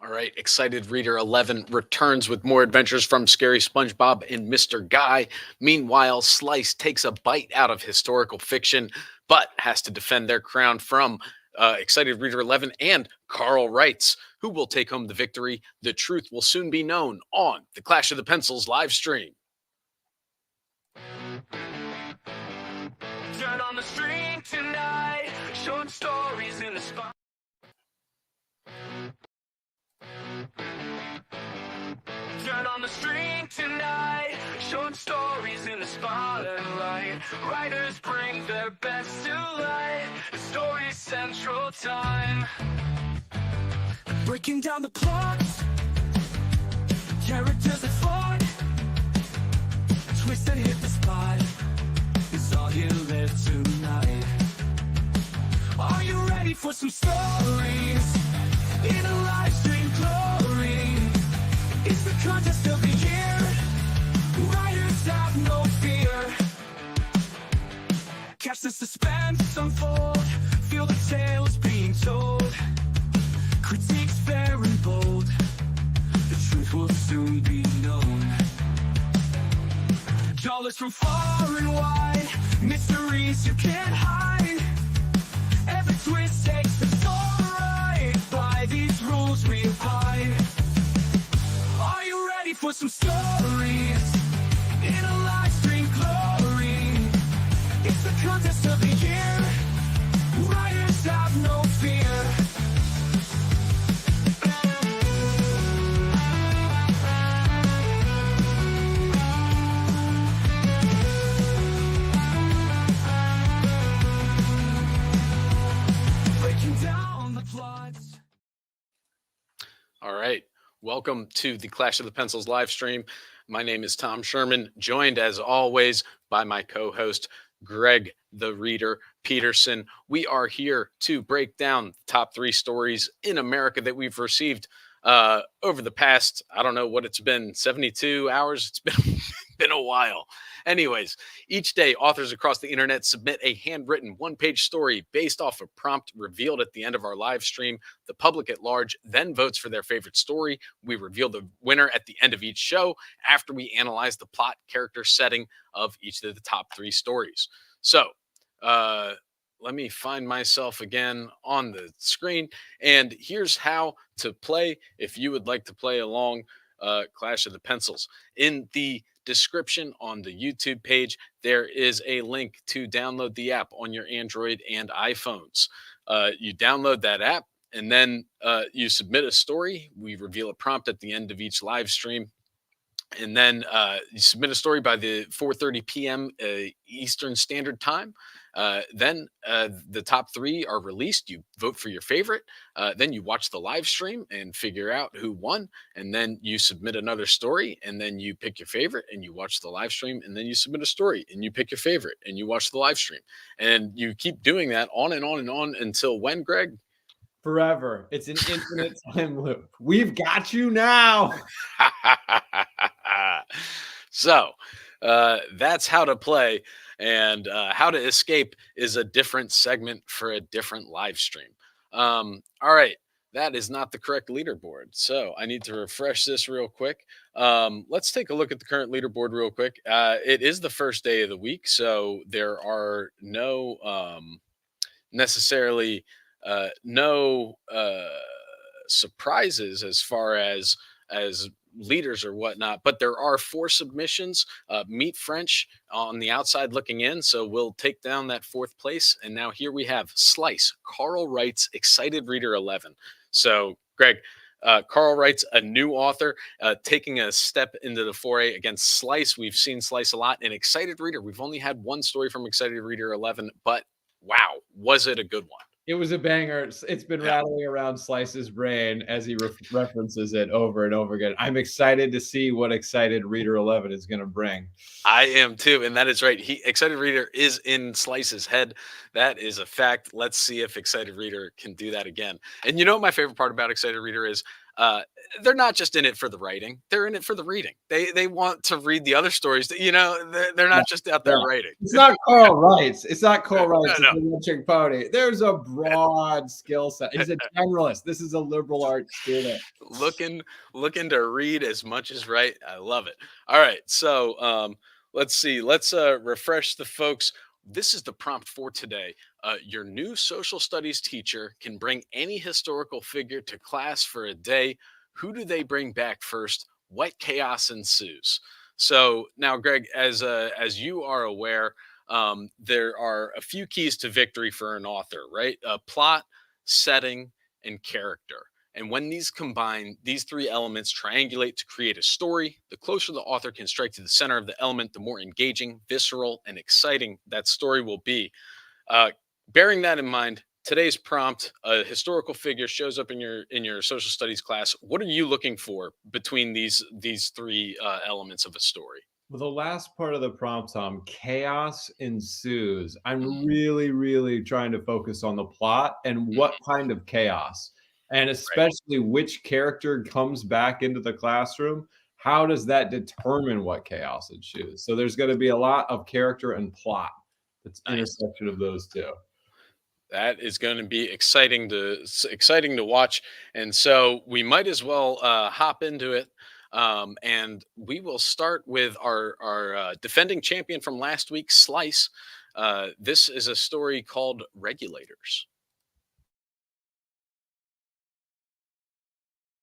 All right, Excited Reader 11 returns with more adventures from Scary SpongeBob and Mr. Guy. Meanwhile, Slice takes a bite out of historical fiction, but has to defend their crown from Excited Reader 11 and Carl Wrights. Who will take home the victory? The truth will soon be known on the Clash of the Pencils live stream. Turn on the stream tonight, short stories in the spot. Turn on the stream tonight, short stories in the spotlight. Writers bring their best to life. The story central time. Breaking down the plots, characters that fought, twist and hit the spot. It's all you live tonight. Are you ready for some stories in a live stream glory? It's the contest of the year. Writers have no fear. Catch the suspense unfold. Feel the tales being told. Critiques fair and bold. The truth will soon be known. Dollars from far and wide. Mysteries you can't hide. Every twist takes the story right. By these rules we abide. Are you ready for some stories in a live stream glory? It's the contest of the year. Writers have no fear. Breaking down the plots. All right. Welcome to the Clash of the Pencils live stream. My name is Tom Sherman, joined as always by my co-host, Greg the Reader Peterson. We are here to break down the top 3 stories in America that we've received over the past, I don't know what it's been, 72 hours. It's been a while. Anyways, each day, authors across the internet submit a handwritten one-page story based off a prompt revealed at the end of our live stream. The public at large then votes for their favorite story. We reveal the winner at the end of each show after we analyze the plot, character, setting of each of the top 3 stories. So, let me find myself again on the screen. And here's how to play if you would like to play along Clash of the Pencils. In the description on the YouTube page, there is a link to download the app on your Android and iPhones. You download that app and then you submit a story. We reveal a prompt at the end of each live stream. And then you submit a story by the 4:30 p.m. Eastern Standard Time. Then the top 3 are released. You vote for your favorite. Then you watch the live stream and figure out who won. And then you submit another story. And then you pick your favorite and you watch the live stream. And then you submit a story and you pick your favorite and you watch the live stream. And you keep doing that on and on and on until when, Greg? Forever. It's an infinite time loop. We've got you now. So that's how to play, and how to escape is a different segment for a different live stream. All right, that is not the correct leaderboard, so I need to refresh this real quick. Let's take a look at the current leaderboard real quick. It is the first day of the week, so there are no necessarily no surprises as far as leaders or whatnot, but there are 4 submissions. Meet French on the outside looking in, so we'll take down that 4th place. And now here we have Slice, Carl Wrights, Excited Reader 11. So, Greg, Carl Wrights, a new author, taking a step into the foray against Slice. We've seen Slice a lot. In Excited Reader, we've only had 1 story from Excited Reader 11, but wow, was it a good one? It was a banger. It's been rattling around Slice's brain as he references it over and over again. I'm excited to see what Excited Reader 11 is going to bring. I am too, and that is right. Excited Reader is in Slice's head. That is a fact. Let's see if Excited Reader can do that again. And you know what my favorite part about Excited Reader is? uh, they're not just in it for the writing; they're in it for the reading. They want to read the other stories. That, they're Yeah, not just out there yeah. writing. It's not Carl Wrights. It's not Carl No, Wrights. It's no. a one-trick pony. There's a broad skill set. He's a generalist. This is a liberal arts student. looking looking to read as much as write. I love it. All right, so let's see. Let's refresh the folks. This is the prompt for today. Your new social studies teacher can bring any historical figure to class for a day. Who do they bring back first? What chaos ensues? So now, Greg, as you are aware, there are a few keys to victory for an author, right? Plot, setting, and character. And when these combine, these three elements triangulate to create a story. The closer the author can strike to the center of the element, the more engaging, visceral, and exciting that story will be. Uh, Bearing that in mind, today's prompt: a historical figure shows up in your social studies class. What are you looking for between these three elements of a story? Well, the last part of the prompt, Tom, chaos ensues. I'm Mm, really, really trying to focus on the plot and what mhm, kind of chaos, and right, especially which character comes back into the classroom. How does that determine what chaos ensues? So there's going to be a lot of character and plot. That's nice. intersection of those two. That is going to be exciting to watch, and so we might as well hop into it. And we will start with our defending champion from last week, Slice. This is a story called Regulators.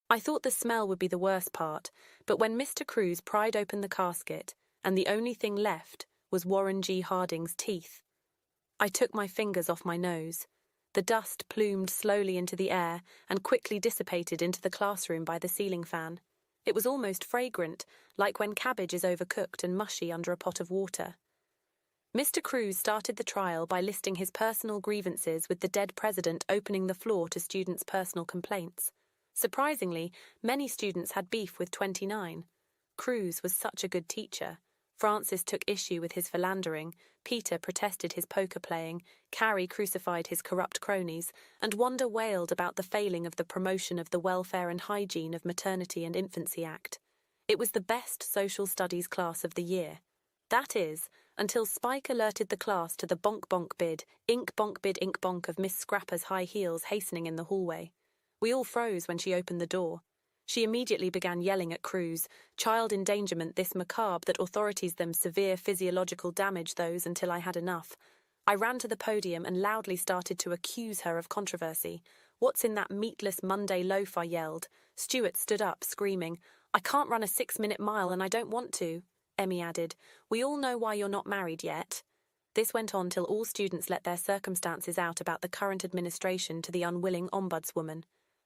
I thought the smell would be the worst part, but when Mr. Cruz pried open the casket, and the only thing left was Warren G. Harding's teeth, I took my fingers off my nose. The dust plumed slowly into the air and quickly dissipated into the classroom by the ceiling fan. It was almost fragrant, like when cabbage is overcooked and mushy under a pot of water. Mr. Cruz started the trial by listing his personal grievances, with the dead president opening the floor to students' personal complaints. Surprisingly, many students had beef with 29. Cruz was such a good teacher. Francis took issue with his philandering, Peter protested his poker playing, Carrie crucified his corrupt cronies, and Wanda wailed about the failing of the promotion of the Welfare and Hygiene of Maternity and Infancy Act. It was the best social studies class of the year. That is, until Spike alerted the class to the bonk bonk bid, ink bonk of Miss Scrapper's high heels hastening in the hallway. We all froze when she opened the door. She immediately began yelling at Cruz, child endangerment this macabre that authorities them severe physiological damage those until I had enough. I ran to the podium and loudly started to accuse her of controversy. What's in that meatless Monday loaf, I yelled. Stuart stood up, screaming, I can't run a 6-minute mile and I don't want to. Emmy added, we all know why you're not married yet. This went on till all students let their circumstances out about the current administration to the unwilling ombudswoman.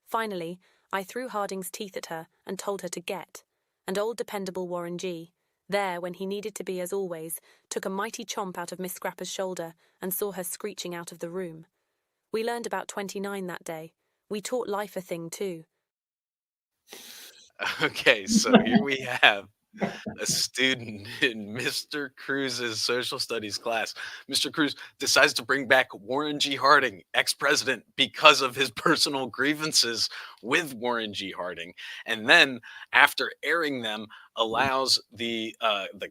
Finally, I threw Harding's teeth at her and told her to get. And old dependable Warren G., there when he needed to be as always, took a mighty chomp out of Miss Scrapper's shoulder and saw her screeching out of the room. We learned about 29 that day. We taught life a thing too. Okay, so here we have a student in Mr. Cruz's social studies class. Mr. Cruz decides to bring back Warren G. Harding, ex president, because of his personal grievances with Warren G. Harding. And then, after airing them, allows the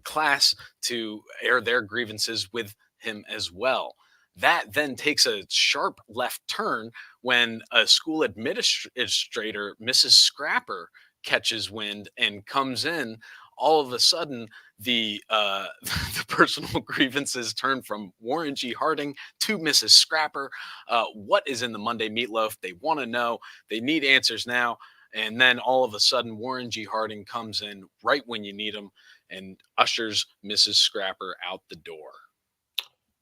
class to air their grievances with him as well. That then takes a sharp left turn when a school administrator, Mrs. Scrapper, catches wind and comes in. All of a sudden, the personal grievances turn from Warren G. Harding to Mrs. Scrapper. What is in the Monday meatloaf? They want to know. They need answers now. And then all of a sudden, Warren G. Harding comes in right when you need him and ushers Mrs. Scrapper out the door.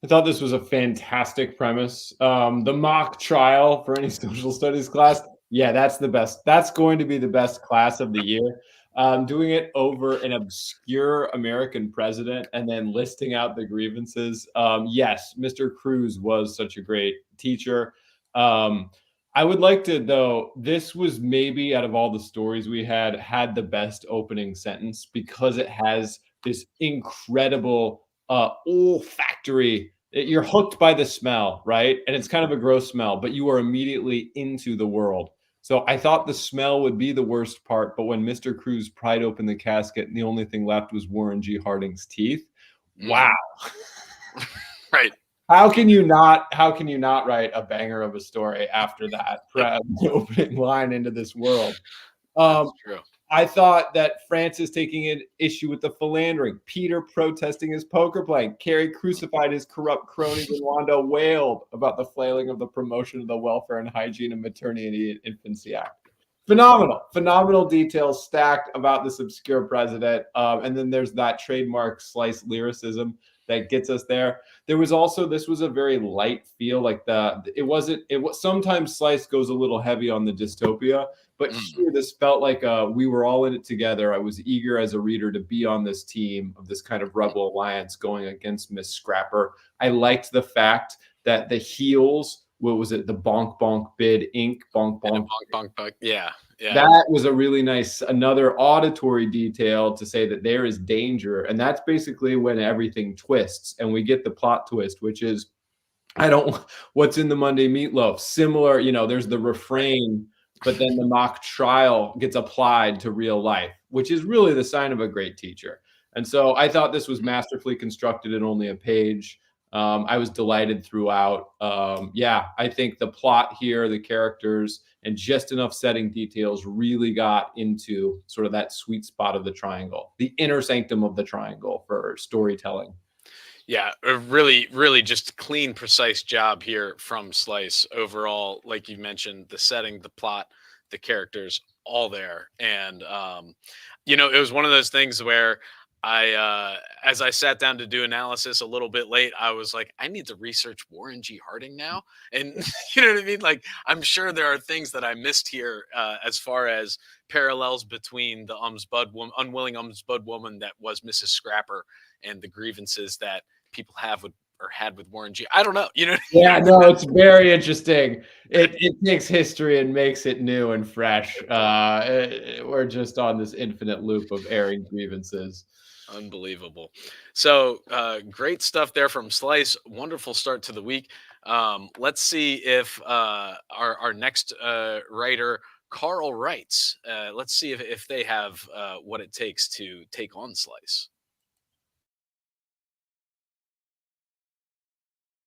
I thought this was a fantastic premise. The mock trial for any social studies class. Yeah, that's the best. That's going to be the best class of the year. Doing it over an obscure American president and then listing out the grievances. Yes, Mr. Cruz was such a great teacher. Um, I would like to, though, this was maybe out of all the stories we had the best opening sentence because it has this incredible olfactory. You're hooked by the smell, right? And it's kind of a gross smell, but you are immediately into the world. So I thought the smell would be the worst part, but when Mr. Cruz pried open the casket and the only thing left was Warren G. Harding's teeth, wow. Right. How can you not write a banger of a story after that opening line into this world? That's true. I thought that Francis taking an issue with the philandering, Peter protesting his poker playing, Carrie crucified his corrupt cronies, and Wanda wailed about the flailing of the promotion of the Welfare and Hygiene and Maternity and Infancy Act. Phenomenal details stacked about this obscure president. And then there's that trademark slice lyricism that gets us there. There was also, this was a very light feel, like sometimes Slice goes a little heavy on the dystopia, but here this felt like we were all in it together. I was eager as a reader to be on this team of this kind of rebel alliance going against Miss Scrapper. I liked the fact that the heels, what was it? The bonk bonk bid ink bonk bonk. Bonk bonk. Yeah. Yeah. That was a really nice, another auditory detail to say that there is danger. And that's basically when everything twists and we get the plot twist, which is, what's in the Monday meatloaf? Similar, there's the refrain, but then the mock trial gets applied to real life, which is really the sign of a great teacher. And so I thought this was masterfully constructed in only a page. I was delighted throughout. I think the plot here, the characters, and just enough setting details really got into sort of that sweet spot of the triangle, the inner sanctum of the triangle for storytelling. Yeah, a really, really just clean, precise job here from Slice overall. Like you mentioned, the setting, the plot, the characters, all there. And, it was one of those things where as I sat down to do analysis a little bit late, I was like, I need to research Warren G. Harding now. And you know what I mean? Like, I'm sure there are things that I missed here as far as parallels between the unwilling Bud woman that was Mrs. Scrapper and the grievances that people have with or had with Warren G. I don't know. Yeah, no, it's very interesting. It takes history and makes it new and fresh. We're just on this infinite loop of airing grievances. Unbelievable. So great stuff there from Slice. Wonderful start to the week. Let's see if our next writer, Carl, writes. Let's see if they have what it takes to take on Slice.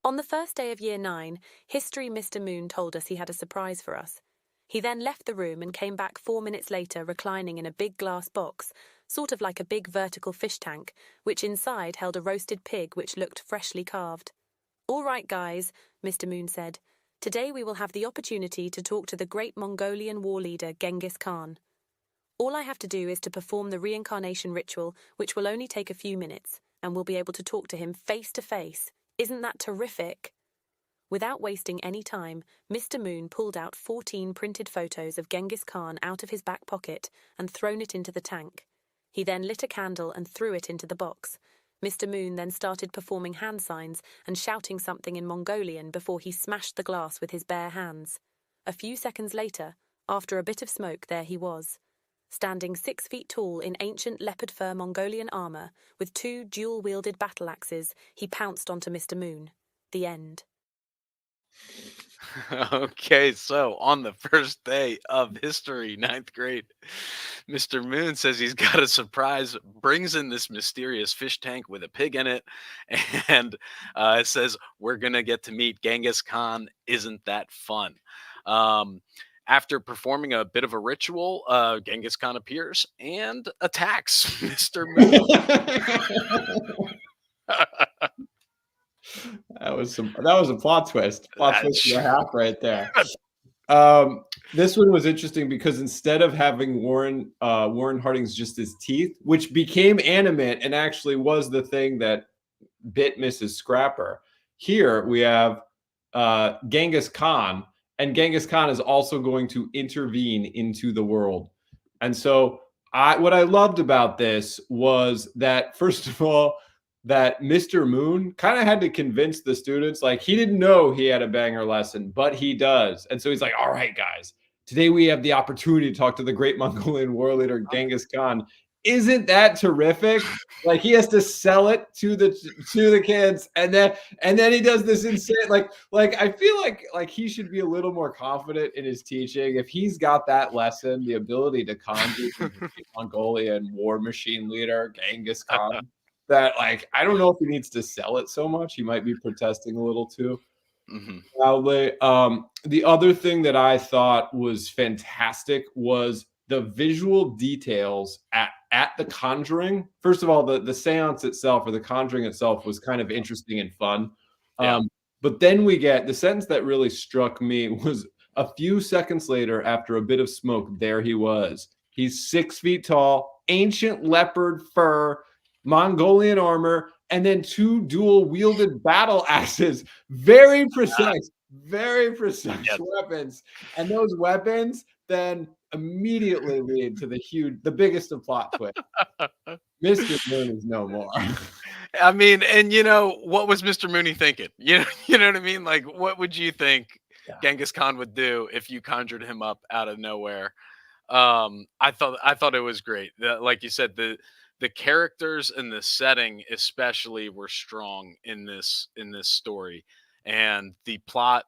On the first day of Year 9, History Mr. Moon told us he had a surprise for us. He then left the room and came back 4 minutes later reclining in a big glass box, sort of like a big vertical fish tank, which inside held a roasted pig which looked freshly carved. "All right, guys," Mr. Moon said. "Today we will have the opportunity to talk to the great Mongolian war leader Genghis Khan. All I have to do is to perform the reincarnation ritual, which will only take a few minutes, and we'll be able to talk to him face to face. Isn't that terrific?" Without wasting any time, Mr. Moon pulled out 14 printed photos of Genghis Khan out of his back pocket and thrown it into the tank. He then lit a candle and threw it into the box. Mr. Moon then started performing hand signs and shouting something in Mongolian before he smashed the glass with his bare hands. A few seconds later, after a bit of smoke, there he was. Standing 6 feet tall in ancient leopard fur Mongolian armor, with 2 dual-wielded battle axes, he pounced onto Mr. Moon. The end. Okay, so on the first day of history, 9th grade, Mr. Moon says he's got a surprise, brings in this mysterious fish tank with a pig in it, and it says, "We're going to get to meet Genghis Khan. Isn't that fun?" After performing a bit of a ritual, Genghis Khan appears and attacks Mr. Moon. That was a plot twist. Plot twist and a half right there. This one was interesting because instead of having Warren Harding's just his teeth, which became animate and actually was the thing that bit Mrs. Scrapper, here we have Genghis Khan, and Genghis Khan is also going to intervene into the world. And so what I loved about this was that, first of all, that Mr. Moon kind of had to convince the students, like, he didn't know he had a banger lesson, but he does. And so he's like, "All right, guys, today we have the opportunity to talk to the great Mongolian war leader, Genghis Khan. isn't that terrific? Like he has to sell it to the kids, and then he does this insane like I feel like he should be a little more confident in his teaching. If he's got that lesson, the ability to conjure the Mongolian war machine leader Genghis Khan, that like I don't know if he needs to sell it so much. He might be protesting a little too loudly. The other thing that I thought was fantastic was the visual details at the Conjuring. First of all, the seance itself or the Conjuring itself was kind of interesting and fun. Yeah. But then we get the sentence that really struck me was a few seconds later, after a bit of smoke, there he was. He's 6 feet tall, ancient leopard fur, Mongolian armor, and then 2 dual wielded battle axes. Very precise weapons. And those weapons then immediately lead to the biggest of plot twists. Mr. Moon is no more. I mean, and what was Mr. Mooney thinking? You know what I mean? Like, what would you think Genghis Khan would do if you conjured him up out of nowhere? I thought it was great. Like you said, the characters and the setting especially were strong in this story, and the plot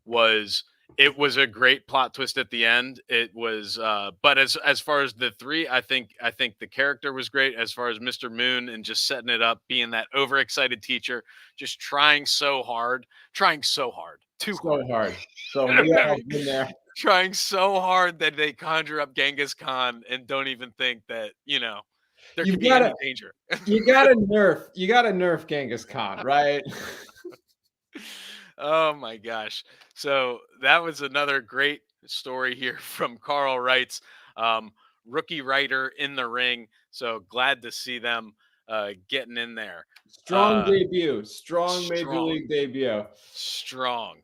was a great plot twist at the end. It was but as far as the three, I think the character was great. As far as Mr. Moon and just setting it up, being that overexcited teacher, just trying so hard, too hard. So we all been there. Trying so hard that they conjure up Genghis Khan and don't even think that there could be any danger. You gotta nerf Genghis Khan, right? Oh my gosh. So that was another great story here from Carl Wrights, rookie writer in the ring. So glad to see them getting in there. Strong Major League debut. Strong,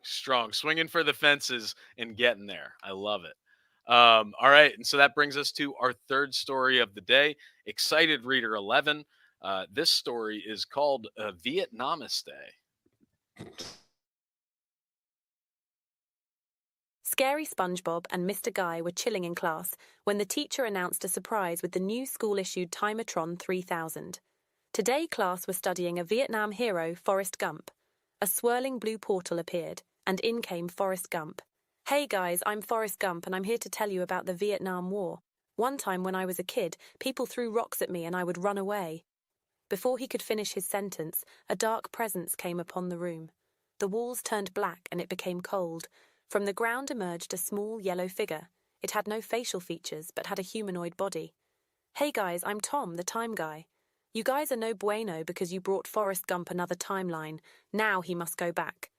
swinging for the fences and getting there. I love it. All right, and so that brings us to our third story of the day. Excited Reader 11. This story is called Vietnamiste. Scary SpongeBob and Mr. Guy were chilling in class when the teacher announced a surprise with the new school-issued Timertron 3000. Today, class was studying a Vietnam hero, Forrest Gump. A swirling blue portal appeared, and in came Forrest Gump. Hey guys, I'm Forrest Gump, and I'm here to tell you about the Vietnam War. One time when I was a kid, people threw rocks at me and I would run away. Before he could finish his sentence, a dark presence came upon the room. The walls turned black and it became cold. From the ground emerged a small yellow figure. It had no facial features, but had a humanoid body. Hey guys, I'm Tom, the time guy. You guys are no bueno because you brought Forrest Gump another timeline. Now he must go back.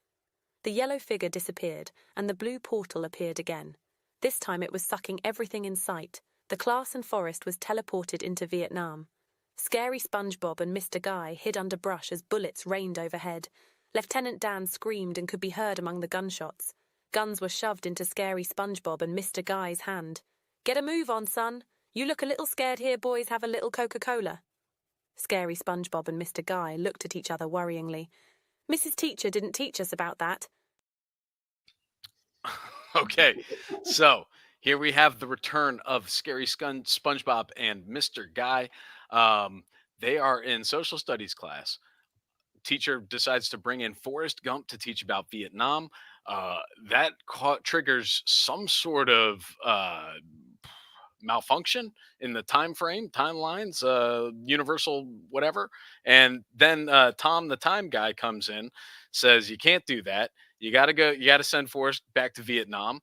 The yellow figure disappeared, and the blue portal appeared again. This time it was sucking everything in sight. The class and Forrest was teleported into Vietnam. Scary SpongeBob and Mr. Guy hid under brush as bullets rained overhead. Lieutenant Dan screamed and could be heard among the gunshots. Guns were shoved into Scary SpongeBob and Mr. Guy's hand. Get a move on, son. You look a little scared here, boys. Have a little Coca-Cola. Scary SpongeBob and Mr. Guy looked at each other worryingly. Mrs. Teacher didn't teach us about that. Okay, so here we have the return of Scary SpongeBob and Mr. Guy. They are in social studies class. Teacher decides to bring in Forrest Gump to teach about Vietnam. That triggers some sort of malfunction in the timelines, universal whatever. And then Tom, the time guy, comes in, says you can't do that. You got to send Forrest back to Vietnam.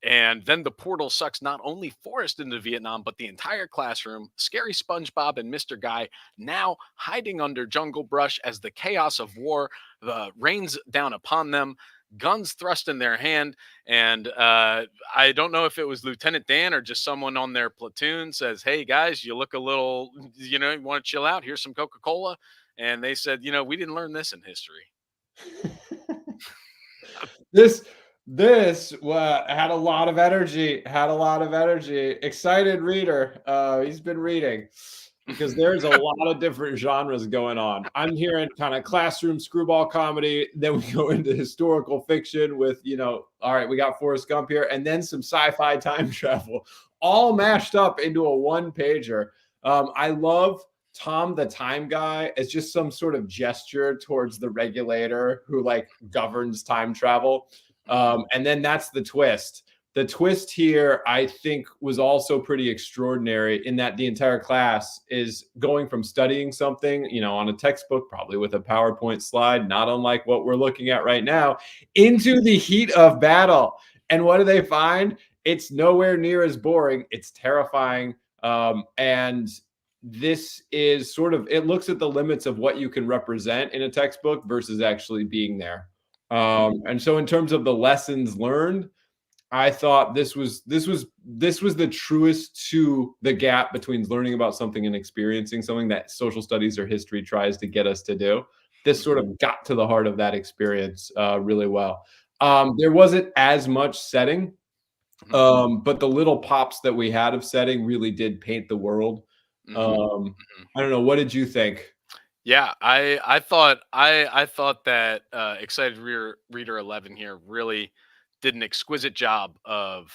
And then the portal sucks not only Forrest into Vietnam, but the entire classroom. Scary SpongeBob and Mr. Guy now hiding under jungle brush as the chaos of war rains down upon them. Guns thrust in their hand. And I don't know if it was Lieutenant Dan or just someone on their platoon says, hey, guys, you look a little, you want to chill out. Here's some Coca-Cola. And they said, we didn't learn this in history. This had a lot of energy. Excited Reader. He's been reading because there's a lot of different genres going on. I'm hearing kind of classroom screwball comedy. Then we go into historical fiction with, all right, we got Forrest Gump here, and then some sci-fi time travel, all mashed up into a one-pager. I love Tom the Time Guy as just some sort of gesture towards the regulator who like governs time travel. And then that's the twist. The twist here, I think, was also pretty extraordinary in that the entire class is going from studying something, on a textbook, probably with a PowerPoint slide, not unlike what we're looking at right now, into the heat of battle. And what do they find? It's nowhere near as boring. It's terrifying. And this is sort of, it looks at the limits of what you can represent in a textbook versus actually being there. And so in terms of the lessons learned, I thought this was the truest to the gap between learning about something and experiencing something that social studies or history tries to get us to do. This sort of got to the heart of that experience really well. There wasn't as much setting, but the little pops that we had of setting really did paint the world. I don't know. What did you think? Yeah, I thought that Excited Reader 11 here really did an exquisite job of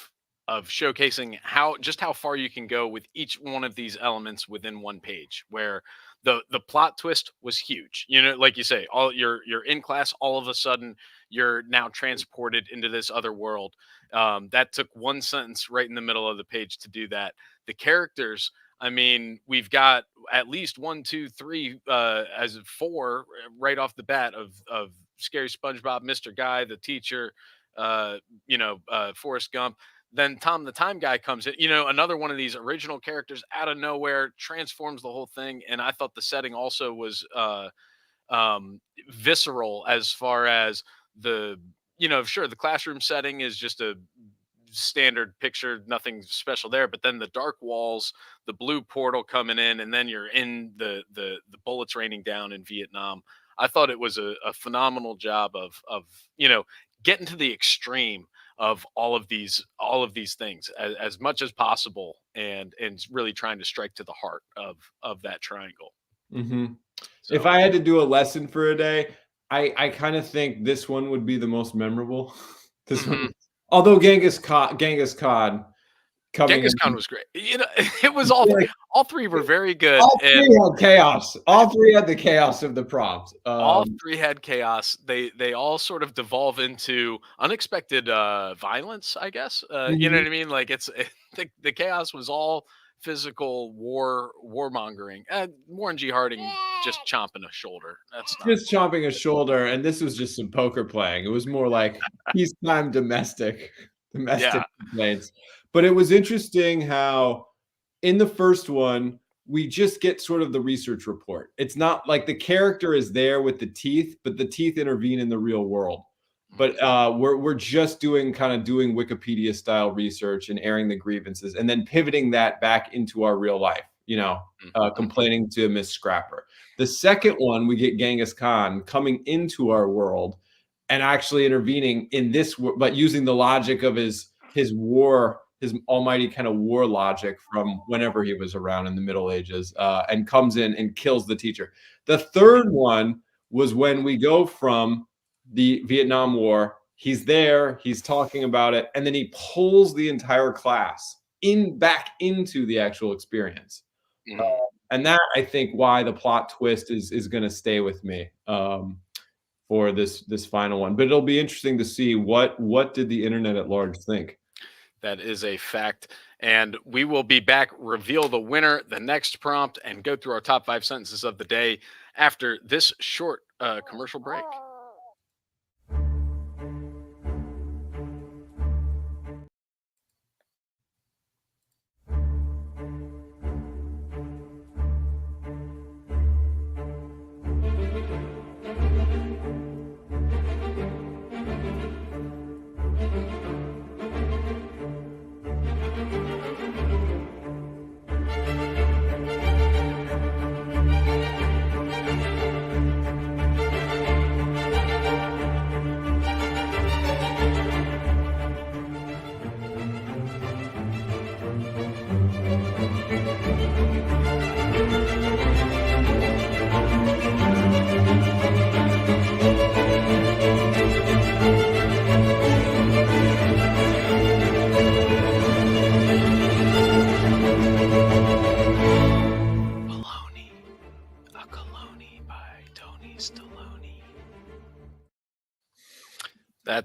showcasing how far you can go with each one of these elements within one page, where the plot twist was huge. Like you say, you're in class, all of a sudden you're now transported into this other world. That took one sentence right in the middle of the page to do that. The characters, I mean, we've got at least 1, 2, 3, as of 4 right off the bat of Scary SpongeBob, Mr. Guy, the teacher, Forrest Gump. Then Tom the Time Guy comes in, another one of these original characters out of nowhere, transforms the whole thing. And I thought the setting also was visceral, as far as the classroom setting is just a standard picture, nothing special there. But then the dark walls, the blue portal coming in, and then you're in the bullets raining down in Vietnam. I thought it was a phenomenal job of getting to the extreme of all of these things as much as possible, and really trying to strike to the heart of that triangle. So, if I had to do a lesson for a day, I kind of think this one would be the most memorable. This one, although Genghis Khan was great. It was all three were very good. All three had chaos. All three had the chaos of the prompt. All three had chaos. They all sort of devolve into unexpected violence, I guess. You know what I mean? Like the chaos was all physical warmongering. Warren G. Harding just chomping a shoulder. Just chomping a shoulder, and this was just some poker playing. It was more like peacetime domestic complaints. But it was interesting how in the first one, we just get sort of the research report. It's not like the character is there with the teeth, but the teeth intervene in the real world. But we're just doing Wikipedia style research and airing the grievances, and then pivoting that back into our real life, complaining to Miss Scrapper. The second one, we get Genghis Khan coming into our world and actually intervening in this, but using the logic of his almighty kind of war logic from whenever he was around in the Middle Ages, and comes in and kills the teacher. The third one was when we go from the Vietnam War. He's there, he's talking about it, and then he pulls the entire class back into the actual experience. And that, I think, why the plot twist is going to stay with me for this final one. But it'll be interesting to see what did the internet at large think. That is a fact. And we will be back, reveal the winner, the next prompt, and go through our top 5 sentences of the day after this short commercial break.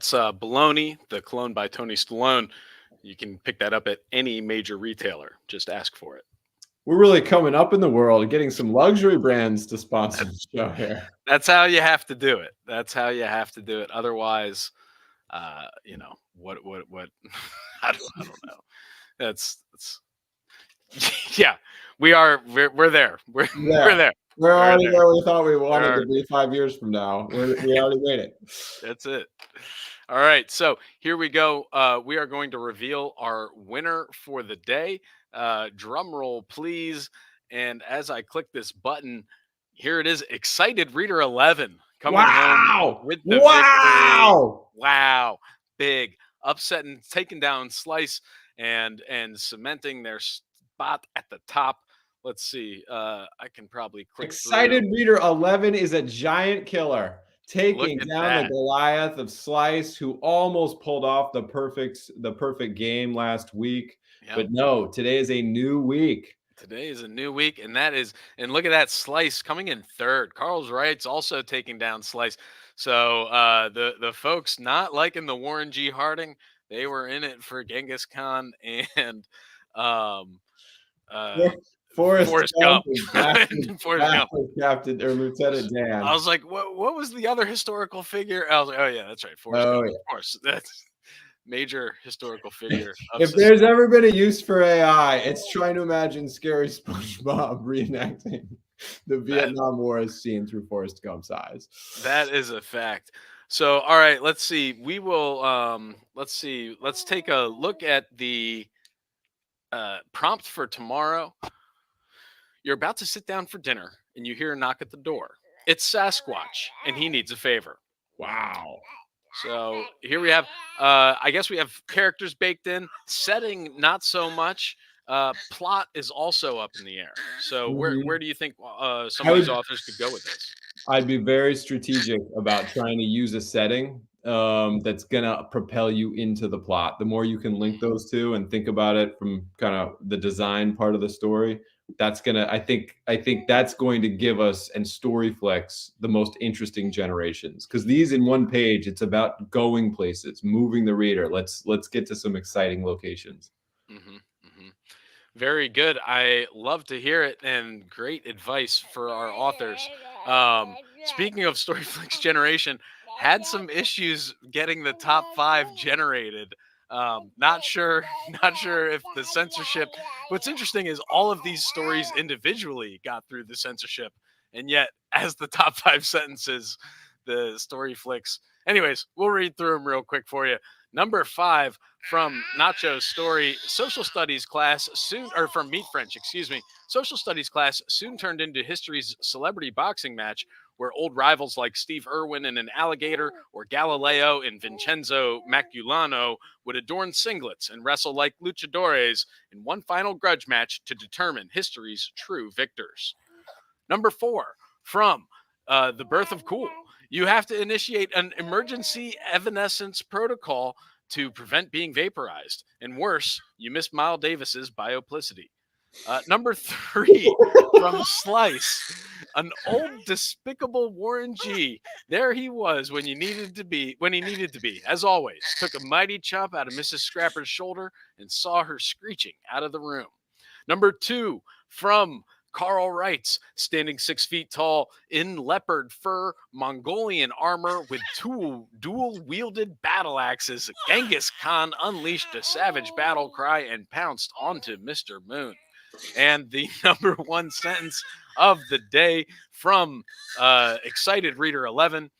That's Baloney, the clone by Tony Stallone. You can pick that up at any major retailer. Just ask for it. We're really coming up in the world, getting some luxury brands to sponsor the show here. That's how you have to do it. That's how you have to do it. Otherwise, what I don't know. That's yeah. We're there. We're there. We're there. already where we thought we wanted to be 5 years from now. We already made it. That's it. All right. So here we go. We are going to reveal our winner for the day. Drum roll, please. And as I click this button, here it is. Excited Reader 11 coming home with the victory. Wow. Big. Upsetting, taking down Slice and cementing their spot at the top. Let's see. I can probably click Excited through. Reader 11 is a giant killer, taking down the Goliath of Slice, who almost pulled off the perfect game last week. Yep. But no, today is a new week. Today is a new week, and look at that, Slice coming in third. Carl's Right's also taking down Slice. So the folks not liking the Warren G. Harding, they were in it for Genghis Khan and Forrest Gump. Captain or Lieutenant Dan. I was like, what was the other historical figure? I was like, oh yeah, that's right, Forrest Gump. Yeah. Of course, that's major historical figure. If there's ever been a use for AI, it's trying to imagine scary SpongeBob reenacting the Vietnam War as seen through Forrest Gump's eyes. That is a fact. So, all right, let's see. We will let's see. Let's take a look at the prompt for tomorrow. You're about to sit down for dinner and you hear a knock at the door. It's Sasquatch and he needs a favor. Wow. So here we have, I guess we have characters baked in, setting not so much. Plot is also up in the air. So where do you think some of these authors could go with this? I'd be very strategic about trying to use a setting that's gonna propel you into the plot. The more you can link those two and think about it from kind of the design part of the story, that's gonna, I think that's going to give us and Storyflex the most interesting generations, because these in one page, it's about going places, moving the reader. Let's get to some exciting locations. Very good. I love to hear it, and great advice for our authors. Speaking of Storyflex generation, had some issues getting the top 5 generated. Not sure if the censorship. What's interesting is all of these stories individually got through the censorship, and yet as the top 5 sentences, the Storyflex. Anyways, we'll read through them real quick for you. Number 5 from Nacho's story, social studies class soon, or from Meat French, excuse me. Social studies class soon turned into history's celebrity boxing match, where old rivals like Steve Irwin and an alligator or Galileo and Vincenzo Maculano would adorn singlets and wrestle like luchadores in one final grudge match to determine history's true victors. Number 4 from The Birth of Cool. You have to initiate an emergency evanescence protocol to prevent being vaporized. And worse, you miss Miles Davis's bioplicity. Number 3 from Slice. An old despicable Warren G. There he was when he needed to be. As always, took a mighty chop out of Mrs. Scrapper's shoulder and saw her screeching out of the room. Number 2 from Carl Wrights, standing 6 feet tall in leopard fur, Mongolian armor with dual-wielded battle axes, Genghis Khan unleashed a savage battle cry and pounced onto Mr. Moon. And the number 1 sentence of the day from Excited Reader 11,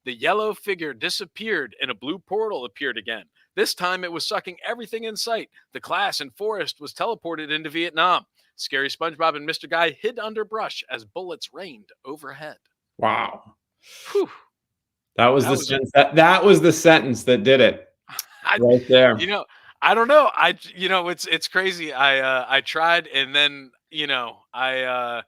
the yellow figure disappeared and a blue portal appeared again. This time it was sucking everything in sight. The class and Forrest was teleported into Vietnam. Scary SpongeBob and Mr. Guy hid under brush as bullets rained overhead. Wow. Whew. That was the sentence that did it. Right there. I don't know. It's crazy. I tried, and then I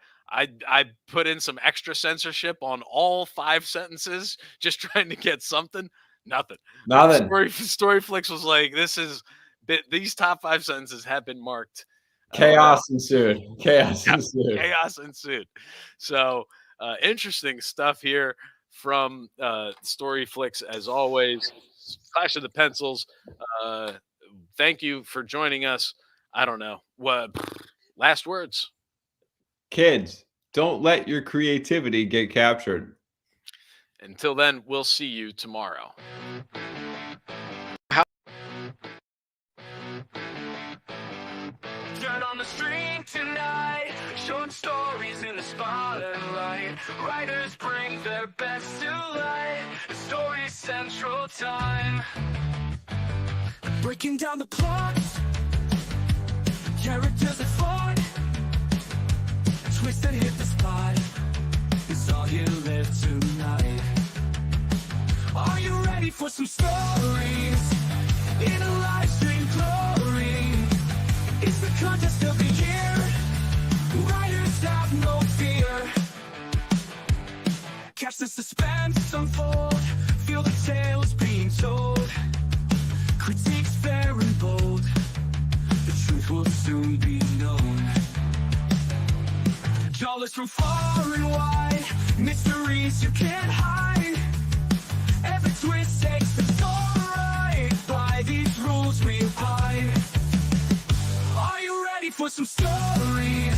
put in some extra censorship on all 5 sentences, just trying to get something. Nothing. Storyflex was like, these top 5 sentences have been marked. Chaos ensued. Chaos ensued. So interesting stuff here from Storyflex as always. Clash of the Pencils. Thank you for joining us. I don't know what last words. Kids, don't let your creativity get captured. Until then, we'll see you tomorrow. Turn on the street tonight. Short stories in the spotlight. Writers bring their best to light. The story central time. Breaking down the plots. Characters that fought. Twists that hit the spot. It's all here live tonight. Are you ready for some stories? In a live stream glory. It's the contest of the year. Writers have no fear. Catch the suspense unfold. Feel the tales being told. Critiques fair and bold. The truth will soon be known. Jawless from far and wide. Mysteries you can't hide. Every twist takes the story right. By these rules we abide. Are you ready for some stories?